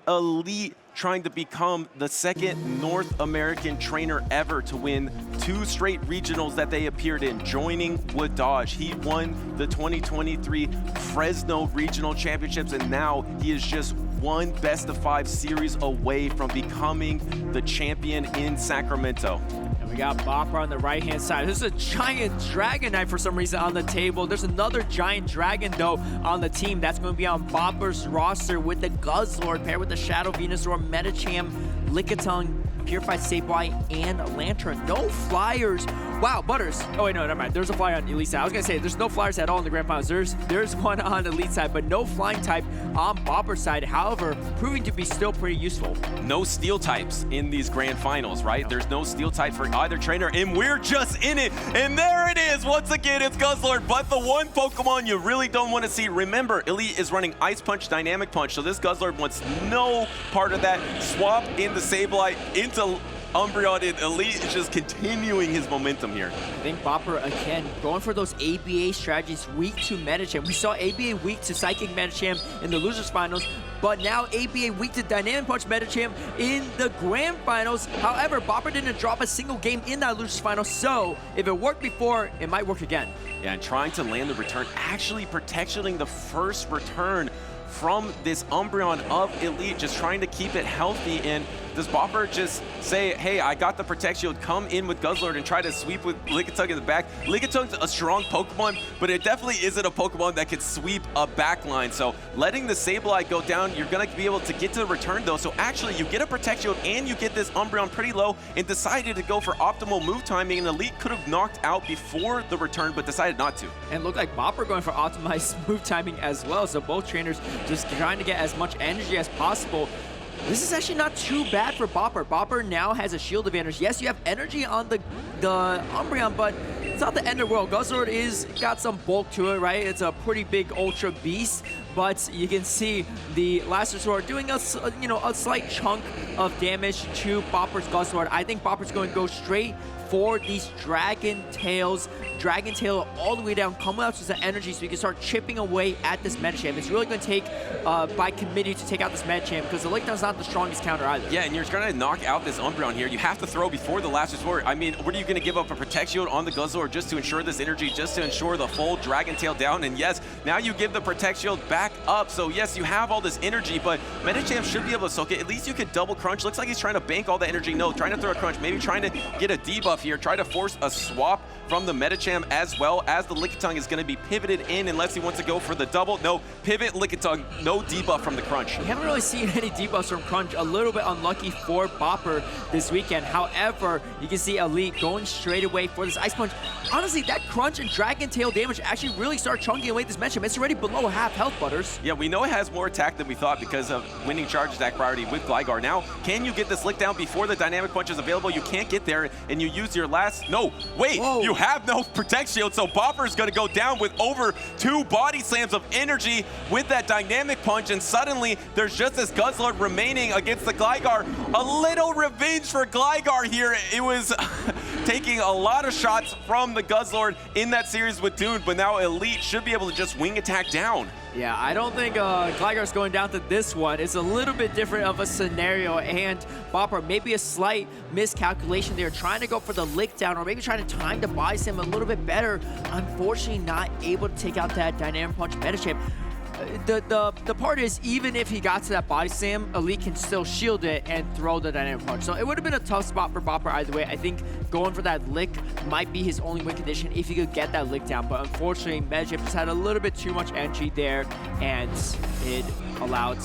Elite trying to become the second North American trainer ever to win 2 straight regionals that they appeared in, joining Wood Dodge. He won the 2023 Fresno Regional Championships, and now he is just one best-of-5 series away from becoming the champion in Sacramento. And we got B0PPER on the right-hand side. There's a giant Dragon Knight for some reason on the table. There's another giant dragon, though, on the team. That's going to be on B0PPER's roster with the Guzzlord paired with the Shadow Venusaur, Medicham, Lickitung, Purified Sableye, and Lantern. No flyers. Wow, Butters. Oh, wait, no, never mind. There's a flyer on Elite side. I was going to say, there's no flyers at all in the Grand Finals. There's one on Elite side, but no flying type on B0PPER side. However, proving to be still pretty useful. No steel types in these Grand Finals, right? No. There's no steel type for either trainer, and we're just in it. And there it is. Once again, it's Guzzlord, but the one Pokemon you really don't want to see. Remember, Elite is running Ice Punch, Dynamic Punch, so this Guzzlord wants no part of that. Swap into Sableye, into Umbreon, and Elite is just continuing his momentum here. I think B0PPER, again, going for those ABA strategies weak to Medicham. We saw ABA weak to Psychic Medicham in the Losers Finals, but now ABA weak to Dynamic Punch Medicham in the Grand Finals. However, B0PPER didn't drop a single game in that Losers Final, so if it worked before, it might work again. Yeah, and trying to land the return, actually protecting the first return from this Umbreon of Elite, just trying to keep it healthy. And does B0PPER just say, hey, I got the Protect Shield, come in with Guzzlord and try to sweep with Lickitung in the back? Lickitung a strong Pokemon, but it definitely isn't a Pokemon that can sweep a backline. So letting the Sableye go down, you're going to be able to get to the return, though. So actually, you get a Protect Shield and you get this Umbreon pretty low, and decided to go for optimal move timing. And Elite could have knocked out before the return, but decided not to. And looked like B0PPER going for optimized move timing as well. So both trainers just trying to get as much energy as possible. This is actually not too bad for B0PPER. B0PPER now has a shield advantage. Yes, you have energy on the Umbreon, but it's not the end of the world. Guzzlord is got some bulk to it, right? It's a pretty big Ultra Beast, but you can see the Last Resort doing a slight chunk of damage to B0PPER's Guzzlord. I think B0PPER's going to go straight for these Dragon Tail all the way down, coming out to the energy so you can start chipping away at this Medicham. It's really going to take by committee to take out this Medicham, because the Lickitun's not the strongest counter either. Yeah, and you're trying to knock out this Umbreon here. You have to throw before the Last Resort. I mean, what are you going to give up a Protect Shield on the Guzzlord just to ensure this energy, just to ensure the full Dragon Tail down? And yes, now you give the Protect Shield back up. So yes, you have all this energy, but Medicham should be able to soak it. At least you could double crunch. Looks like he's trying to bank all the energy. No, trying to throw a crunch, maybe trying to get a debuff here, try to force a swap from the Medicham, as well as the Lickitung is going to be pivoted in unless he wants to go for the double. No, pivot Lickitung, no debuff from the crunch. We haven't really seen any debuffs from crunch. A little bit unlucky for B0PPER this weekend. However, you can see Elite going straight away for this Ice Punch. Honestly, that crunch and Dragon Tail damage actually really start chunking away this Medicham. It's already below half health, Butters. Yeah, we know it has more attack than we thought because of winning charge attack priority with Gligar. Now, can you get this lick down before the Dynamic Punch is available? You can't get there, and you use your last... No, wait, whoa. You have no Protect Shield, so B0PPER is going to go down with over 2 body slams of energy with that Dynamic Punch, and suddenly there's just this Guzzlord remaining against the Gligar. A little revenge for Gligar here. It was taking a lot of shots from the Guzzlord in that series with Dune, but now Elite should be able to just wing attack down. Yeah, I don't think Gligar's going down to this one. It's a little bit different of a scenario, and B0PPER, maybe a slight miscalculation there, trying to go for the lick down, or maybe trying to time the body slam a little bit better. Unfortunately, not able to take out that Dynamic Punch Medicham. The part is, even if he got to that body slam, Elite can still shield it and throw the Dynamic Punch. So it would have been a tough spot for B0PPER either way. I think going for that lick might be his only win condition if he could get that lick down. But unfortunately, Medicham just had a little bit too much energy there, and it allowed...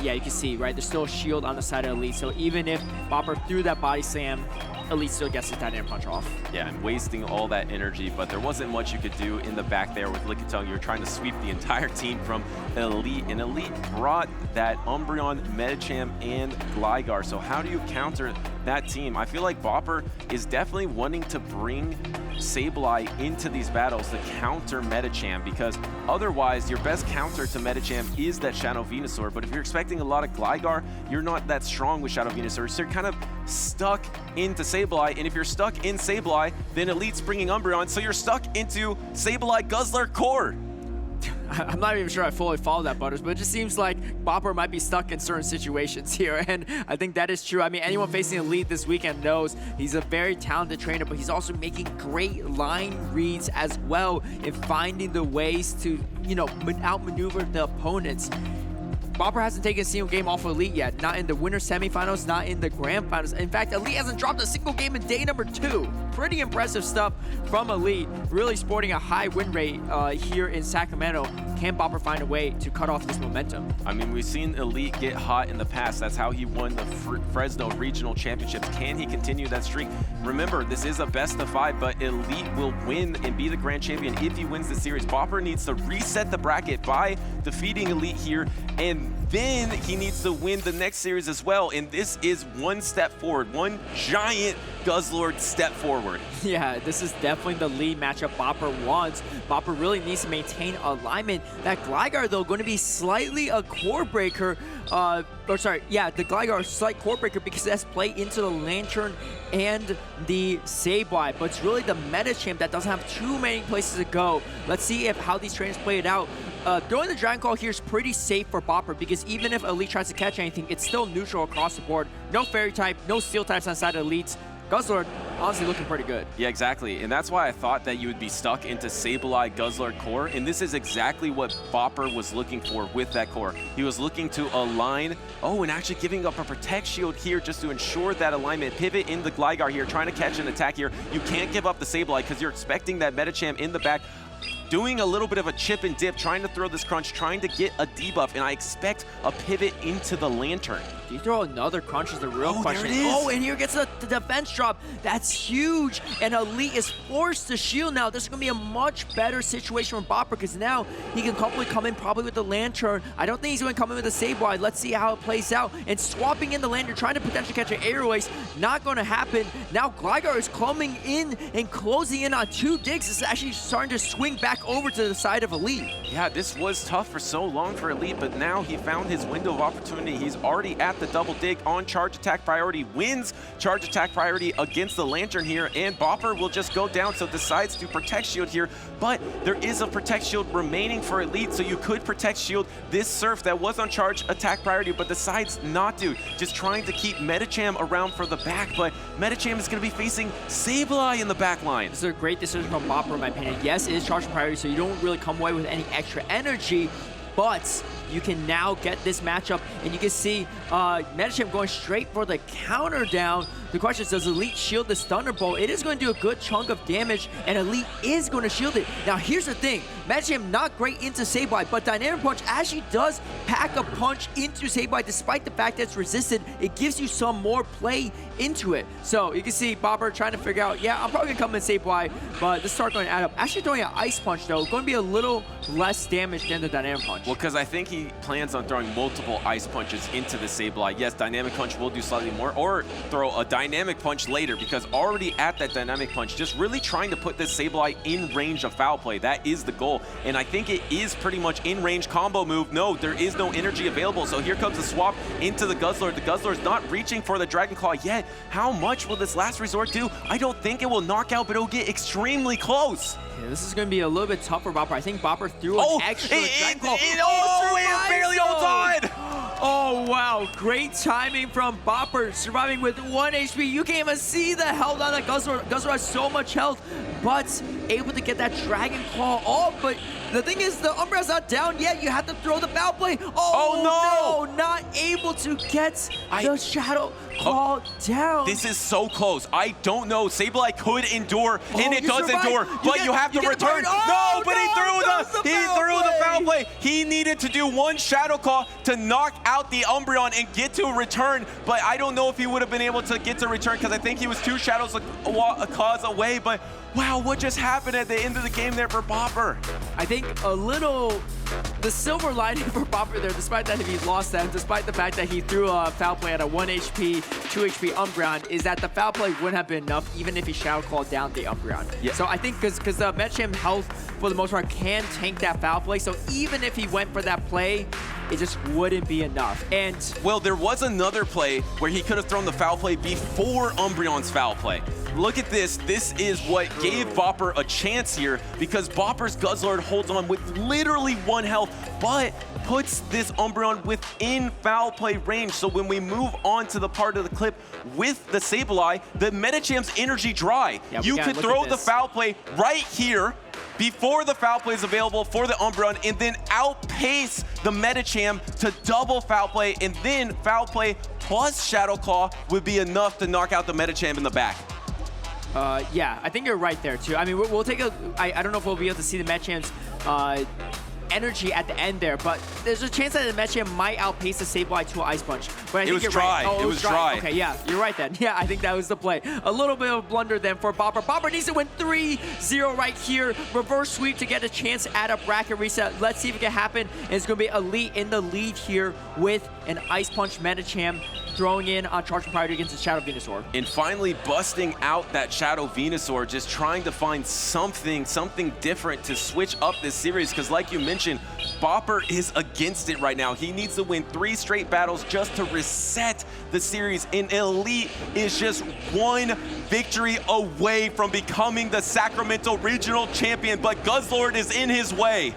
yeah, you can see, right? There's still a shield on the side of Elite. So even if B0PPER threw that body slam, Elite still gets his Dynamic Punch off. Yeah, and wasting all that energy, but there wasn't much you could do in the back there with Lickitung. You're trying to sweep the entire team from Elite, and Elite brought that Umbreon, Medicham, and Gligar. So how do you counter that team? I feel like B0PPER is definitely wanting to bring Sableye into these battles to counter Medicham, because otherwise your best counter to Medicham is that Shadow Venusaur. But if you're expecting a lot of Gligar, you're not that strong with Shadow Venusaur, so you're kind of stuck into Sableye. And if you're stuck in Sableye, then Elite's bringing Umbreon, so you're stuck into Sableye Guzzler core. I'm not even sure I fully follow that, Butters, but it just seems like B0PPER might be stuck in certain situations here, and I think that is true. I mean, anyone facing Elite this weekend knows he's a very talented trainer, but he's also making great line reads as well in finding the ways to, you know, outmaneuver the opponents. B0PPER hasn't taken a single game off of Elite yet, not in the winter semifinals, not in the grand finals. In fact, Elite hasn't dropped a single game in day number 2. Pretty impressive stuff from Elite, really sporting a high win rate here in Sacramento. Can B0PPER find a way to cut off this momentum? I mean, we've seen Elite get hot in the past. That's how he won the Fresno Regional Championships. Can he continue that streak? Remember, this is a best of 5, but Elite will win and be the grand champion if he wins the series. B0PPER needs to reset the bracket by defeating Elite here, and then he needs to win the next series as well. And this is one step forward, one giant Guzzlord step forward. Yeah, this is definitely the lead matchup B0PPER wants. B0PPER really needs to maintain alignment. That Gligar, though, going to be slightly a core breaker. The Gligar is slight core breaker because it has play into the Lantern and the Sableye. But it's really the Medicham that doesn't have too many places to go. Let's see how these trainers play it out. Throwing the Dragon Claw here is pretty safe for B0PPER because even if Elite tries to catch anything, it's still neutral across the board. No Fairy type, no Steel types on the side of Elites. Guzzlord, honestly looking pretty good. Yeah, exactly. And that's why I thought that you would be stuck into Sableye Guzzlord core. And this is exactly what B0PPER was looking for with that core. He was looking to align, and actually giving up a Protect Shield here just to ensure that alignment. Pivot in the Gligar here, trying to catch an attack here. You can't give up the Sableye because you're expecting that Medicham in the back. Doing a little bit of a chip and dip, trying to throw this crunch, trying to get a debuff, and I expect a pivot into the Lantern. Do you throw another crunch is the real question. There it is. Oh, and here gets the defense drop. That's huge. And Elite is forced to shield now. This is going to be a much better situation for B0PPER because now he can come in probably with the Lantern. I don't think he's going to come in with the Sableye. Let's see how it plays out. And swapping in the Lantern, trying to potentially catch an Airways, not going to happen. Now Gligar is coming in and closing in on 2 digs. It's actually starting to swing back over to the side of Elite. Yeah, this was tough for so long for Elite, but now he found his window of opportunity. He's already at the double dig on charge attack priority, wins charge attack priority against the Lantern here, and B0PPER will just go down, so decides to Protect Shield here, but there is a Protect Shield remaining for Elite, so you could Protect Shield this Surf that was on charge attack priority, but decides not to, just trying to keep Medicham around for the back, but Medicham is going to be facing Sableye in the back line. This is a great decision from B0PPER in my opinion. Yes, it is charge priority, so you don't really come away with any extra energy, but you can now get this matchup, and you can see Medicham going straight for the counter down. The question is, does Elite shield this Thunderbolt? It is going to do a good chunk of damage, and Elite is going to shield it. Now, here's the thing. Medicham not great into Sableye, but Dynamic Punch actually does pack a punch into Sableye, despite the fact that it's resisted. It gives you some more play into it. So you can see B0PPER trying to figure out, yeah, I'm probably going to come in Sableye, but this start going to add up. Actually throwing an Ice Punch, though, going to be a little less damage than the Dynamic Punch. Well, because I think he plans on throwing multiple Ice Punches into the Sableye. Yes, Dynamic Punch will do slightly more, or throw a Dynamic Punch later, because already at that Dynamic Punch, just really trying to put this Sableye in range of foul play. That is the goal, and I think it is pretty much in range combo move. No, there is no energy available, so here comes the swap into the Guzzlord. The Guzzlord's not reaching for the Dragon Claw yet. How much will this last resort do? I don't think it will knock out, but it'll get extremely close. Yeah, this is going to be a little bit tough for B0PPER. I think B0PPER threw an extra Dragon Claw. It barely all died! Oh, wow. Great timing from B0PPER, surviving with 1 HP. You can't even see the health on that Guzzlord. Guzzlord has so much health, but able to get that Dragon Claw off. But the thing is, the Umbreon's not down yet. You have to throw the Foul Play. Oh, no! Not able to get the Shadow Claw down. This is so close. I don't know. Sableye could endure, and it does endure, but you have to return. No, but he threw the Foul Play. He needed to do 1 Shadow Claw to knock out the Umbreon and get to return, but I don't know if he would have been able to get to return because I think he was 2 Shadow Claws away, but wow, what just happened at the end of the game there for B0PPER? I think the silver lining for B0PPER there, despite that he lost that, despite the fact that he threw a Foul Play at a 1 HP, 2 HP Umbreon, is that the Foul Play wouldn't have been enough even if he Shadow Clawed down the Umbreon. Yeah. So I think because the Medicham health, for the most part, can tank that Foul Play, so even if he went for that play, it just wouldn't be enough. And well, there was another play where he could have thrown the foul play before Umbreon's foul play. Look at this. This is what gave B0PPER a chance here, because B0PPER's Guzzlord holds on with literally 1 health, but puts this Umbreon within foul play range. So when we move on to the part of the clip with the Sableye, the Medichamp's energy dry. Yeah, you could throw the foul play right here before the foul play is available for the Umbreon, and then outpace the Medicham to double foul play, and then foul play plus Shadow Claw would be enough to knock out the Medicham in the back. Yeah, I think you're right there too. I mean, we'll take a. I don't know if we'll be able to see the Medchamp's energy at the end there, but there's a chance that the Medcham might outpace the Sableye to an Ice Punch. But I think you're dry. right. Oh, it was dry. Okay, yeah, you're right then. Yeah, I think that was the play. A little bit of a blunder then for B0PPER. B0PPER needs to win 3-0 right here. Reverse sweep to get a chance at a bracket reset. Let's see if it can happen. And it's going to be Elite in the lead here with an Ice Punch Medicham throwing in on Charging Priority against the Shadow Venusaur. And finally busting out that Shadow Venusaur, just trying to find something different to switch up this series, because like you mentioned, B0PPER is against it right now. He needs to win 3 straight battles just to reset the series, and Elite is just 1 victory away from becoming the Sacramento Regional Champion, but Guzzlord is in his way.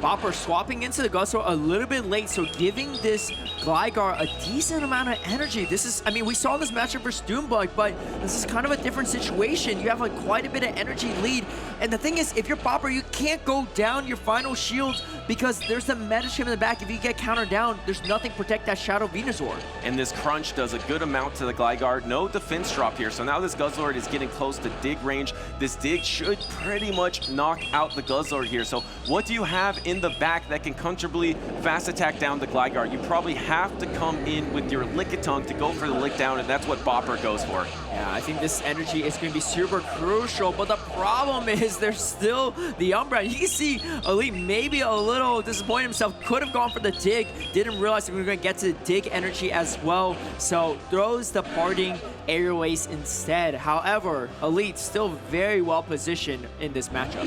B0PPER swapping into the Guzzlord a little bit late, so giving this Gligar a decent amount of energy. This is, I mean, we saw this matchup versus Doombug, but this is kind of a different situation. You have like quite a bit of energy lead, and the thing is, if you're B0PPER, you can't go down your final shield because there's the Medicham in the back. If you get countered down, there's nothing to protect that Shadow Venusaur. And this crunch does a good amount to the Gligar. No defense drop here, so now this Guzzlord is getting close to dig range. This dig should pretty much knock out the Guzzlord here. So what do you have in the back that can comfortably fast attack down the Gligar? You probably have to come in with your Lickitung to go for the lick down, and that's what B0PPER goes for. Yeah, I think this energy is going to be super crucial, but the problem is there's still the Umbreon. You can see Elite maybe a little disappointed himself, could have gone for the dig, didn't realize that we were going to get to dig energy as well, so throws the parting aerial ace instead. However, Elite still very well positioned in this matchup.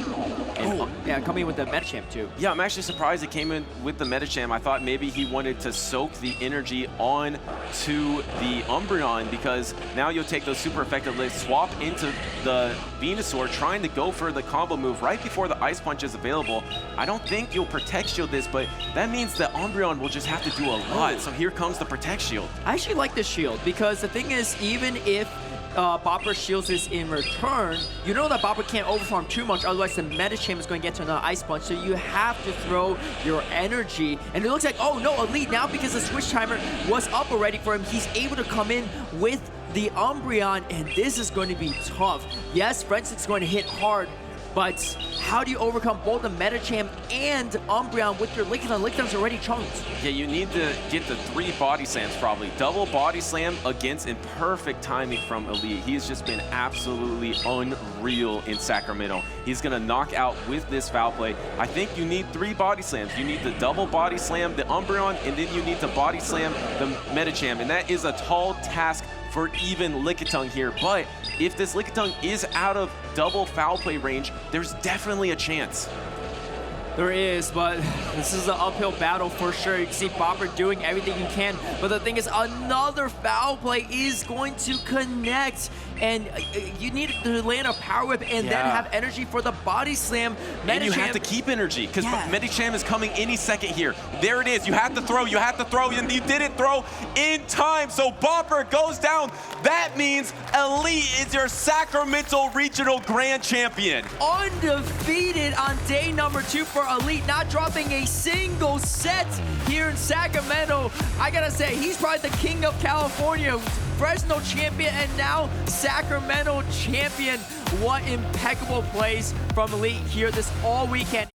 And, yeah, coming in with the Medicham too. Yeah, I'm actually surprised it came in with the Medicham. I thought maybe he wanted to soak the energy on to the Umbreon, because now you'll take those super effective lifts, swap into the Venusaur, trying to go for the combo move right before the Ice Punch is available. I don't think you'll Protect Shield this, but that means that Umbreon will just have to do a lot. So here comes the Protect Shield. I actually like this shield, because the thing is, even if B0PPER shields this in return, you know that B0PPER can't overfarm too much, otherwise the Medicham is going to get to another Ice Punch, so you have to throw your energy. And it looks like, oh no, Elite now, because the switch timer was up already for him, he's able to come in with the Umbreon, and this is going to be tough. Yes, Frenzied's going to hit hard, but how do you overcome both the Medicham and Umbreon with your Lickitung? Lickitun's already chunked. Yeah, you need to get the 3 body slams probably. Double body slam against, and perfect timing from Elite. He's just been absolutely unreal in Sacramento. He's gonna knock out with this foul play. I think you need 3 body slams. You need the double body slam the Umbreon, and then you need to body slam the Medicham, and that is a tall task for even Lickitung here. But if this Lickitung is out of double foul play range, there's definitely a chance. There is, but this is an uphill battle for sure. You can see B0PPER doing everything he can, but the thing is, another foul play is going to connect, and you need to land a power whip and then have energy for the body slam. And you have to keep energy, because Medicham is coming any second here. There it is. You have to throw, and you didn't throw in time, so B0PPER goes down. That means Elite is your Sacramento Regional Grand Champion. Undefeated on day number 2 for Elite, not dropping a single set here in Sacramento. I gotta say, he's probably the king of California. Fresno champion and now Sacramento champion. What impeccable plays from Elite here this all weekend.